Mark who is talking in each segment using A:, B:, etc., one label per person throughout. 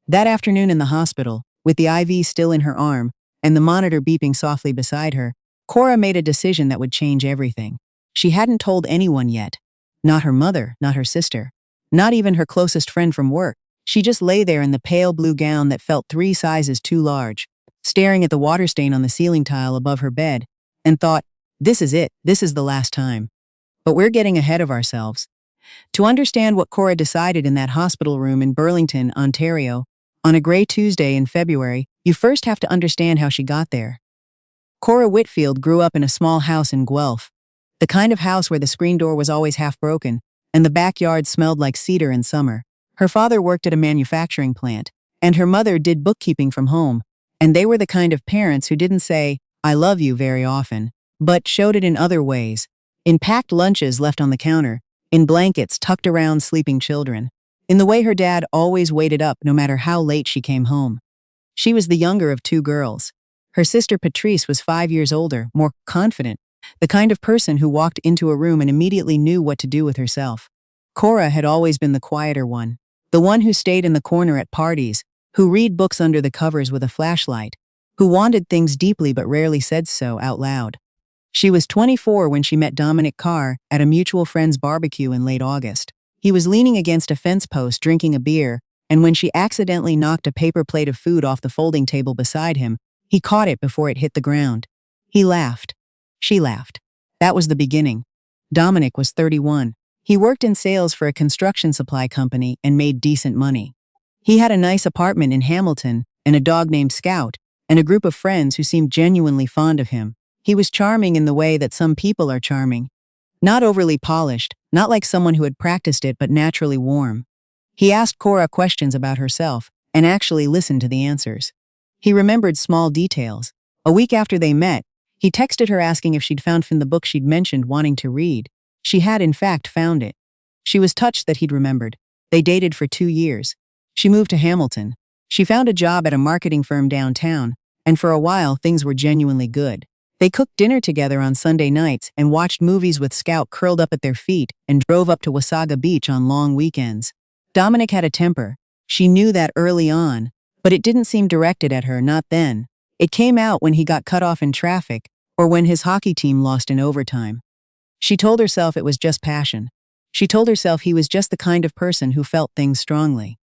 A: That afternoon in the hospital, with the IV still in her arm and the monitor beeping softly beside her, Cora made a decision that would change everything. She hadn't told anyone yet. Not her mother, not her sister, not even her closest friend from work. She just lay there in the pale blue gown that felt 3 sizes too large, staring at the water stain on the ceiling tile above her bed, and thought, this is it, this is the last time. But we're getting ahead of ourselves. To understand what Cora decided in that hospital room in Burlington, Ontario, on a gray Tuesday in February, you first have to understand how she got there. Cora Whitfield grew up in a small house in Guelph, the kind of house where the screen door was always half broken, and the backyard smelled like cedar in summer. Her father worked at a manufacturing plant, and her mother did bookkeeping from home, and they were the kind of parents who didn't say, I love you very often, but showed it in other ways, in packed lunches left on the counter, in blankets tucked around sleeping children, in the way her dad always waited up no matter how late she came home. She was the younger of 2 girls. Her sister Patrice was 5 years older, more confident, the kind of person who walked into a room and immediately knew what to do with herself. Cora had always been the quieter one, the one who stayed in the corner at parties, who read books under the covers with a flashlight, who wanted things deeply but rarely said so out loud. She was 24 when she met Dominic at a mutual friend's barbecue in late August. He was leaning against a fence post drinking a beer, and when she accidentally knocked a paper plate of food off the folding table beside him, he caught it before it hit the ground. He laughed. She laughed. That was the beginning. Dominic was 31. He worked in sales for a construction supply company and made decent money. He had a nice apartment in Hamilton and a dog named Scout and a group of friends who seemed genuinely fond of him. He was charming in the way that some people are charming. Not overly polished, not like someone who had practiced it but naturally warm. He asked Cora questions about herself and actually listened to the answers. He remembered small details. A week after they met, he texted her asking if she'd found the book she'd mentioned wanting to read. She had in fact found it. She was touched that he'd remembered. They dated for 2 years. She moved to Hamilton. She found a job at a marketing firm downtown, and for a while things were genuinely good. They cooked dinner together on Sunday nights and watched movies with Scout curled up at their feet and drove up to Wasaga Beach on long weekends. Dominic had a temper. She knew that early on, but it didn't seem directed at her, not then. It came out when he got cut off in traffic or when his hockey team lost in overtime. She told herself it was just passion. She told herself he was just the kind of person who felt things strongly.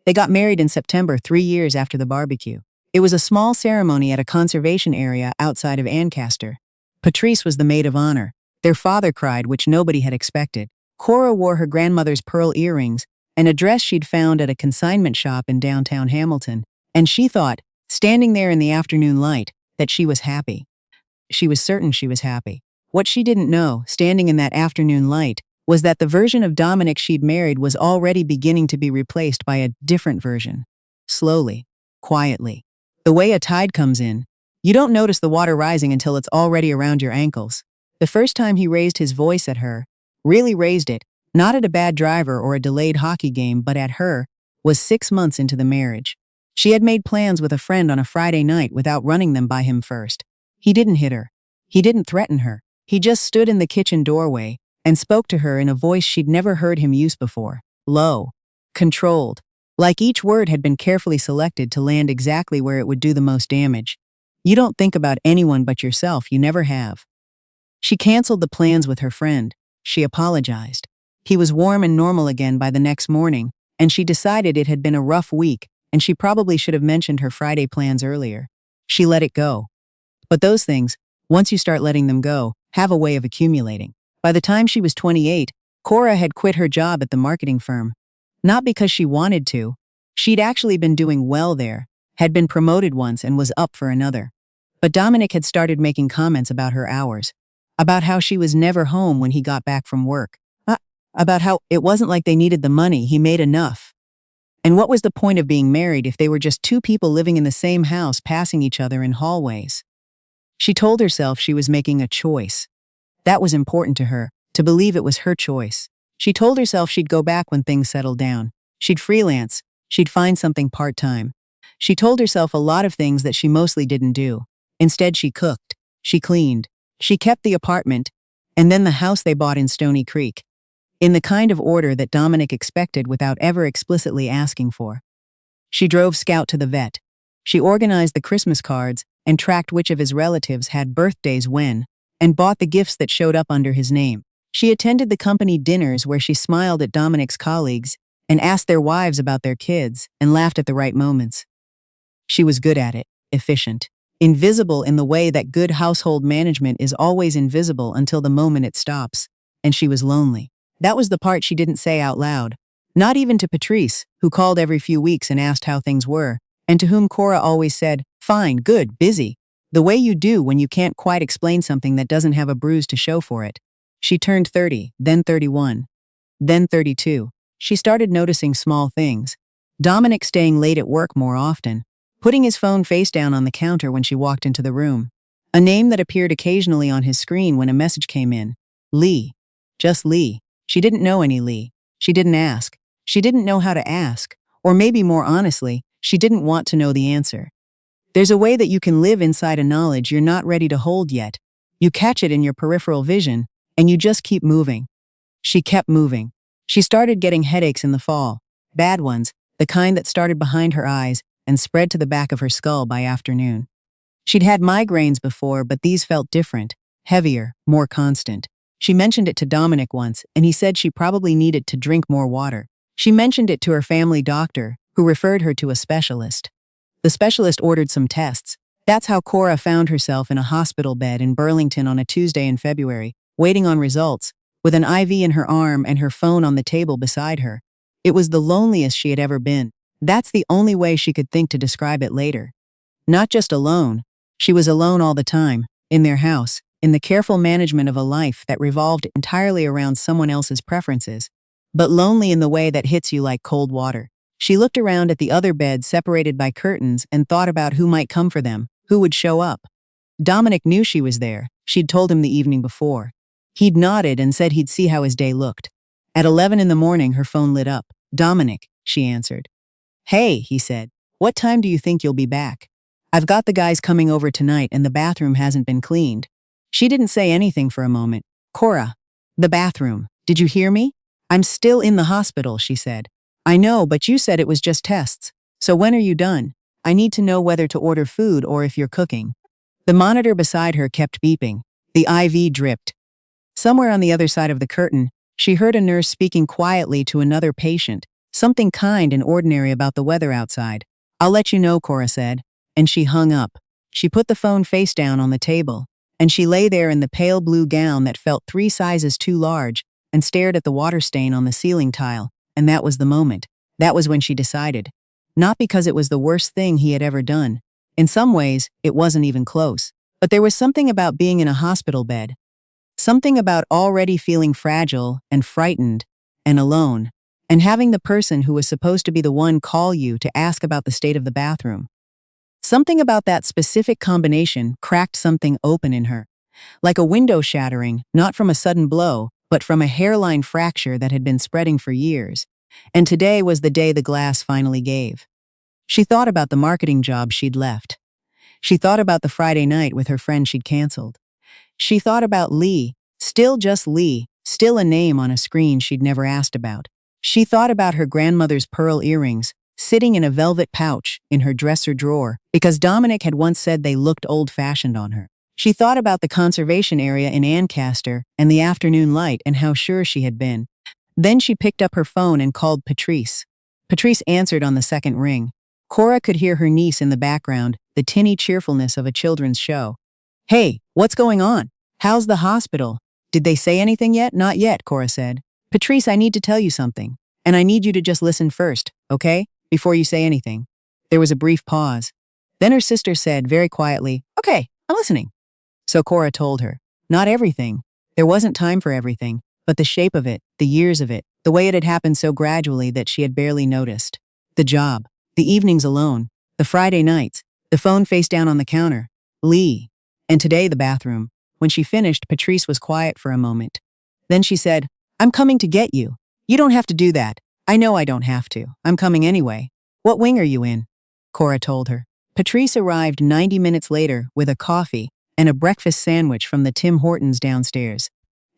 A: They got married in September, 3 years after the barbecue. It was a small ceremony at a conservation area outside of Ancaster. Patrice was the maid of honor. Their father cried, which nobody had expected. Cora wore her grandmother's pearl earrings and a dress she'd found at a consignment shop in downtown Hamilton, and she thought, standing there in the afternoon light, that she was happy. She was certain she was happy. What she didn't know, standing in that afternoon light, was that the version of Dominic she'd married was already beginning to be replaced by a different version. Slowly, quietly. The way a tide comes in. You don't notice the water rising until it's already around your ankles. The first time he raised his voice at her, really raised it, not at a bad driver or a delayed hockey game but at her, was 6 months into the marriage. She had made plans with a friend on a Friday night without running them by him first. He didn't hit her. He didn't threaten her. He just stood in the kitchen doorway and spoke to her in a voice she'd never heard him use before. Low. Controlled. Like each word had been carefully selected to land exactly where it would do the most damage. You don't think about anyone but yourself, you never have. She canceled the plans with her friend. She apologized. He was warm and normal again by the next morning, and she decided it had been a rough week, and she probably should have mentioned her Friday plans earlier. She let it go. But those things, once you start letting them go, have a way of accumulating. By the time she was 28, Cora had quit her job at the marketing firm. Not because she wanted to. She'd actually been doing well there, had been promoted once and was up for another. But Dominic had started making comments about her hours, about how she was never home when he got back from work, about how it wasn't like they needed the money, he made enough. And what was the point of being married if they were just 2 people living in the same house passing each other in hallways? She told herself she was making a choice. That was important to her, to believe it was her choice. She told herself she'd go back when things settled down. She'd freelance. She'd find something part-time. She told herself a lot of things that she mostly didn't do. Instead, she cooked. She cleaned. She kept the apartment, and then the house they bought in Stony Creek, in the kind of order that Dominic expected without ever explicitly asking for. She drove Scout to the vet. She organized the Christmas cards and tracked which of his relatives had birthdays when, and bought the gifts that showed up under his name. She attended the company dinners where she smiled at Dominic's colleagues and asked their wives about their kids and laughed at the right moments. She was good at it, efficient, invisible in the way that good household management is always invisible until the moment it stops, and she was lonely. That was the part she didn't say out loud. Not even to Patrice, who called every few weeks and asked how things were, and to whom Cora always said, "Fine, good, busy," the way you do when you can't quite explain something that doesn't have a bruise to show for it. She turned 30, then 31, then 32. She started noticing small things. Dominic staying late at work more often, putting his phone face down on the counter when she walked into the room. A name that appeared occasionally on his screen when a message came in. Lee. Just Lee. She didn't know any Lee. She didn't ask. She didn't know how to ask. Or maybe more honestly, she didn't want to know the answer. There's a way that you can live inside a knowledge you're not ready to hold yet. You catch it in your peripheral vision, and you just keep moving. She kept moving. She started getting headaches in the fall. Bad ones, the kind that started behind her eyes and spread to the back of her skull by afternoon. She'd had migraines before, but these felt different, heavier, more constant. She mentioned it to Dominic once, and he said she probably needed to drink more water. She mentioned it to her family doctor, who referred her to a specialist. The specialist ordered some tests. That's how Cora found herself in a hospital bed in Burlington on a Tuesday in February, waiting on results, with an IV in her arm and her phone on the table beside her. It was the loneliest she had ever been. That's the only way she could think to describe it later. Not just alone. She was alone all the time, in their house, in the careful management of a life that revolved entirely around someone else's preferences, but lonely in the way that hits you like cold water. She looked around at the other beds separated by curtains and thought about who might come for them, who would show up. Dominic knew she was there. She'd told him the evening before. He'd nodded and said he'd see how his day looked. At 11 in the morning, her phone lit up. "Dominic," she answered. "Hey," he said. "What time do you think you'll be back? I've got the guys coming over tonight and the bathroom hasn't been cleaned." She didn't say anything for a moment. "Cora, the bathroom. Did you hear me? I'm still in the hospital," she said. "I know, but you said it was just tests. So when are you done? I need to know whether to order food or if you're cooking." The monitor beside her kept beeping. The IV dripped. Somewhere on the other side of the curtain, she heard a nurse speaking quietly to another patient, something kind and ordinary about the weather outside. "I'll let you know," Cora said, and she hung up. She put the phone face down on the table, and she lay there in the pale blue gown that felt 3 sizes too large and stared at the water stain on the ceiling tile, and that was the moment. That was when she decided. Not because it was the worst thing he had ever done. In some ways, it wasn't even close. But there was something about being in a hospital bed. Something about already feeling fragile and frightened and alone, and having the person who was supposed to be the one call you to ask about the state of the bathroom. Something about that specific combination cracked something open in her, like a window shattering, not from a sudden blow, but from a hairline fracture that had been spreading for years. And today was the day the glass finally gave. She thought about the marketing job she'd left. She thought about the Friday night with her friend she'd canceled. She thought about Lee, still just Lee, still a name on a screen she'd never asked about. She thought about her grandmother's pearl earrings, sitting in a velvet pouch in her dresser drawer, because Dominic had once said they looked old-fashioned on her. She thought about the conservation area in Ancaster and the afternoon light and how sure she had been. Then she picked up her phone and called Patrice. Patrice answered on the second ring. Cora could hear her niece in the background, the tinny cheerfulness of a children's show. "Hey, what's going on? How's the hospital? Did they say anything yet?" "Not yet," Cora said. "Patrice, I need to tell you something. And I need you to just listen first, okay? Before you say anything." There was a brief pause. Then her sister said very quietly, "Okay, I'm listening." So Cora told her. Not everything. There wasn't time for everything, but the shape of it, the years of it, the way it had happened so gradually that she had barely noticed. The job, the evenings alone, the Friday nights, the phone face down on the counter, Lee, and today the bathroom. When she finished, Patrice was quiet for a moment. Then she said, "I'm coming to get you. You don't have to do that. I know I don't have to. I'm coming anyway." "What wing are you in?" Cora told her. Patrice arrived 90 minutes later with a coffee and a breakfast sandwich from the Tim Hortons downstairs,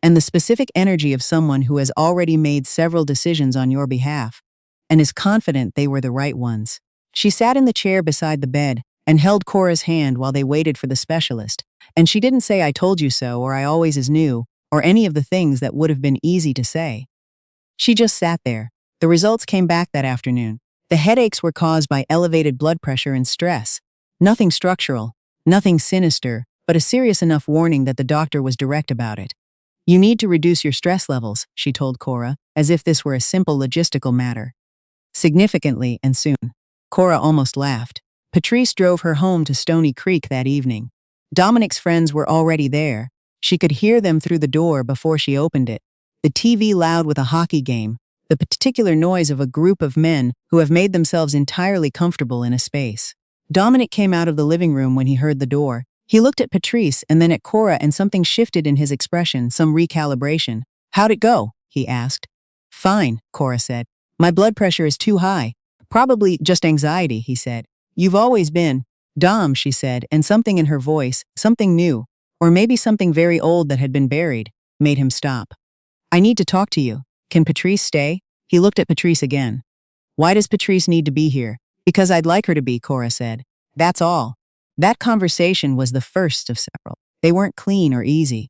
A: and the specific energy of someone who has already made several decisions on your behalf and is confident they were the right ones. She sat in the chair beside the bed and held Cora's hand while they waited for the specialist. And she didn't say, "I told you so," or "I always is knew," or any of the things that would have been easy to say. She just sat there. The results came back that afternoon. The headaches were caused by elevated blood pressure and stress. Nothing structural, nothing sinister, but a serious enough warning that the doctor was direct about it. "You need to reduce your stress levels," she told Cora, as if this were a simple logistical matter. Significantly and soon. Cora almost laughed. Patrice drove her home to Stony Creek that evening. Dominic's friends were already there. She could hear them through the door before she opened it. The TV loud with a hockey game, the particular noise of a group of men who have made themselves entirely comfortable in a space. Dominic came out of the living room when he heard the door. He looked at Patrice and then at Cora, and something shifted in his expression, some recalibration. "How'd it go?" he asked. "Fine," Cora said. "My blood pressure is too high." "Probably just anxiety," he said. "You've always been." "Dom," she said, and something in her voice, something new, or maybe something very old that had been buried, made him stop. "I need to talk to you. Can Patrice stay?" He looked at Patrice again. "Why does Patrice need to be here?" "Because I'd like her to be," Cora said. "That's all." That conversation was the first of several. They weren't clean or easy.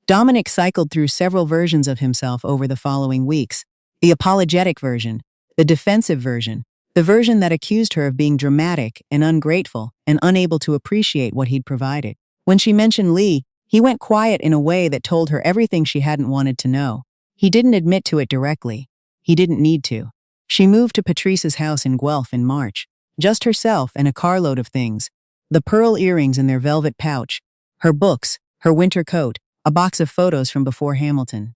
A: Dominic cycled through several versions of himself over the following weeks. The apologetic version, the defensive version, the version that accused her of being dramatic and ungrateful and unable to appreciate what he'd provided. When she mentioned Lee, he went quiet in a way that told her everything she hadn't wanted to know. He didn't admit to it directly. He didn't need to. She moved to Patrice's house in Guelph in March. Just herself and a carload of things. The pearl earrings in their velvet pouch, her books, her winter coat, a box of photos from before Hamilton.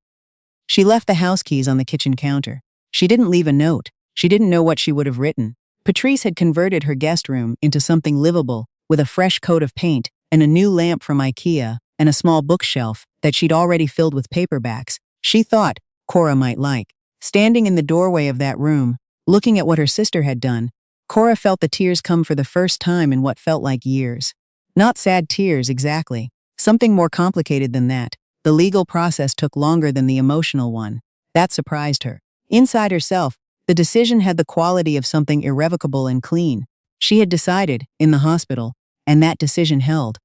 A: She left the house keys on the kitchen counter. She didn't leave a note. She didn't know what she would have written. Patrice had converted her guest room into something livable, with a fresh coat of paint and a new lamp from IKEA and a small bookshelf that she'd already filled with paperbacks she thought Cora might like. Standing in the doorway of that room, looking at what her sister had done, Cora felt the tears come for the first time in what felt like years. Not sad tears, exactly. Something more complicated than that. The legal process took longer than the emotional one. That surprised her. Inside herself, the decision had the quality of something irrevocable and clean. She had decided, in the hospital, and that decision held.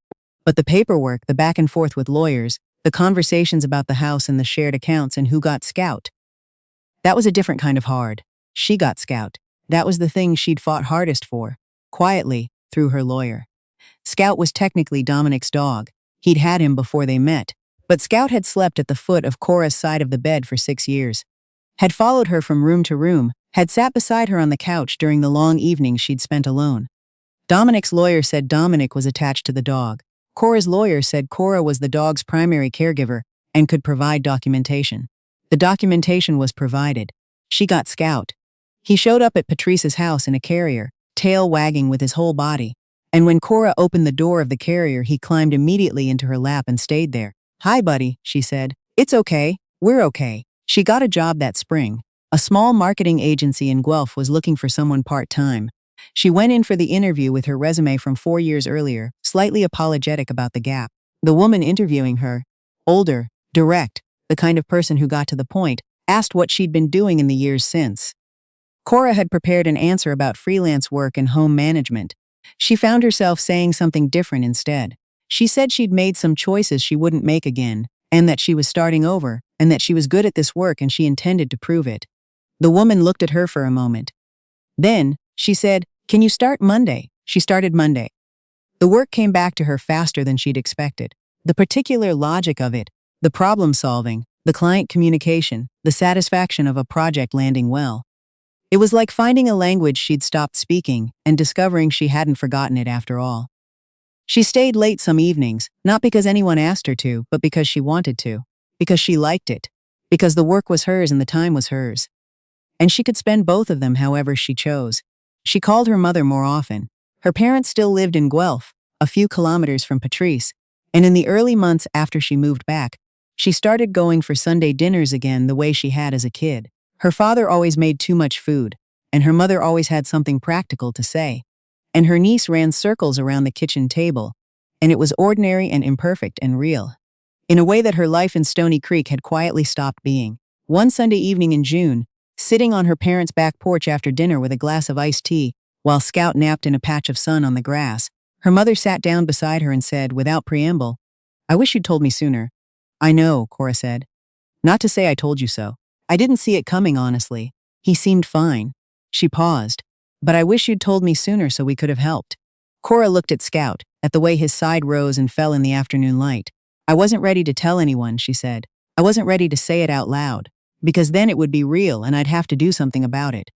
A: But the paperwork, the back and forth with lawyers, the conversations about the house and the shared accounts and who got Scout. That was a different kind of hard. She got Scout. That was the thing she'd fought hardest for. Quietly, through her lawyer. Scout was technically Dominic's dog. He'd had him before they met. But Scout had slept at the foot of Cora's side of the bed for 6 years. Had followed her from room to room, had sat beside her on the couch during the long evenings she'd spent alone. Dominic's lawyer said Dominic was attached to the dog. Cora's lawyer said Cora was the dog's primary caregiver and could provide documentation. The documentation was provided. She got Scout. He showed up at Patrice's house in a carrier, tail wagging with his whole body. And when Cora opened the door of the carrier, he climbed immediately into her lap and stayed there. "Hi, buddy," she said. "It's okay. We're okay." She got a job that spring. A small marketing agency in Guelph was looking for someone part-time. She went in for the interview with her resume from 4 years earlier, slightly apologetic about the gap. The woman interviewing her, older, direct, the kind of person who got to the point, asked what she'd been doing in the years since. Cora had prepared an answer about freelance work and home management. She found herself saying something different instead. She said she'd made some choices she wouldn't make again, and that she was starting over, and that she was good at this work and she intended to prove it. The woman looked at her for a moment. Then, she said, "Can you start Monday?" She started Monday. The work came back to her faster than she'd expected. The particular logic of it, the problem solving, the client communication, the satisfaction of a project landing well. It was like finding a language she'd stopped speaking and discovering she hadn't forgotten it after all. She stayed late some evenings, not because anyone asked her to, but because she wanted to. Because she liked it. Because the work was hers and the time was hers. And she could spend both of them however she chose. She called her mother more often. Her parents still lived in Guelph, a few kilometers from Patrice, and in the early months after she moved back, she started going for Sunday dinners again the way she had as a kid. Her father always made too much food, and her mother always had something practical to say. And her niece ran circles around the kitchen table, and it was ordinary and imperfect and real. In a way that her life in Stony Creek had quietly stopped being. One Sunday evening in June, sitting on her parents' back porch after dinner with a glass of iced tea, while Scout napped in a patch of sun on the grass. Her mother sat down beside her and said, without preamble, "I wish you'd told me sooner." "I know," Cora said. "Not to say I told you so. I didn't see it coming, honestly. He seemed fine." She paused. "But I wish you'd told me sooner so we could have helped." Cora looked at Scout, at the way his side rose and fell in the afternoon light. "I wasn't ready to tell anyone," she said. "I wasn't ready to say it out loud. Because then it would be real and I'd have to do something about it."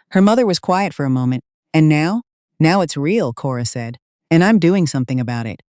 A: Her mother was quiet for a moment. "And now?" "Now it's real," Cora said. "And I'm doing something about it."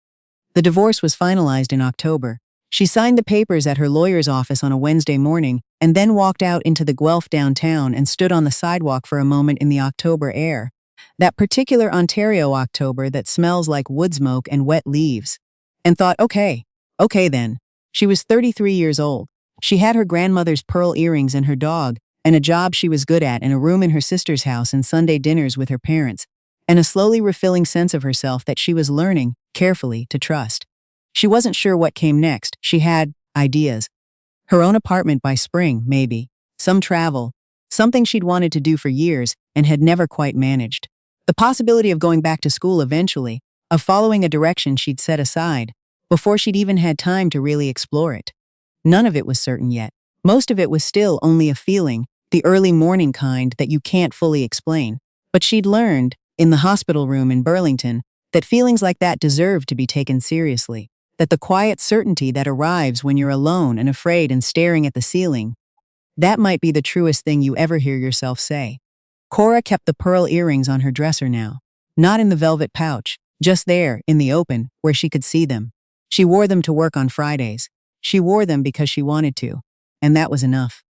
A: The divorce was finalized in October. She signed the papers at her lawyer's office on a Wednesday morning and then walked out into the Guelph downtown and stood on the sidewalk for a moment in the October air. That particular Ontario October that smells like wood smoke and wet leaves. And thought, okay then. She was 33 years old. She had her grandmother's pearl earrings and her dog, and a job she was good at, and a room in her sister's house and Sunday dinners with her parents, and a slowly refilling sense of herself that she was learning, carefully, to trust. She wasn't sure what came next. She had ideas. Her own apartment by spring, maybe. Some travel. Something she'd wanted to do for years and had never quite managed. The possibility of going back to school eventually, of following a direction she'd set aside, before she'd even had time to really explore it. None of it was certain yet. Most of it was still only a feeling, the early morning kind that you can't fully explain. But she'd learned, in the hospital room in Burlington, that feelings like that deserved to be taken seriously. That the quiet certainty that arrives when you're alone and afraid and staring at the ceiling, that might be the truest thing you ever hear yourself say. Cora kept the pearl earrings on her dresser now. Not in the velvet pouch, just there, in the open, where she could see them. She wore them to work on Fridays. She wore them because she wanted to. And that was enough.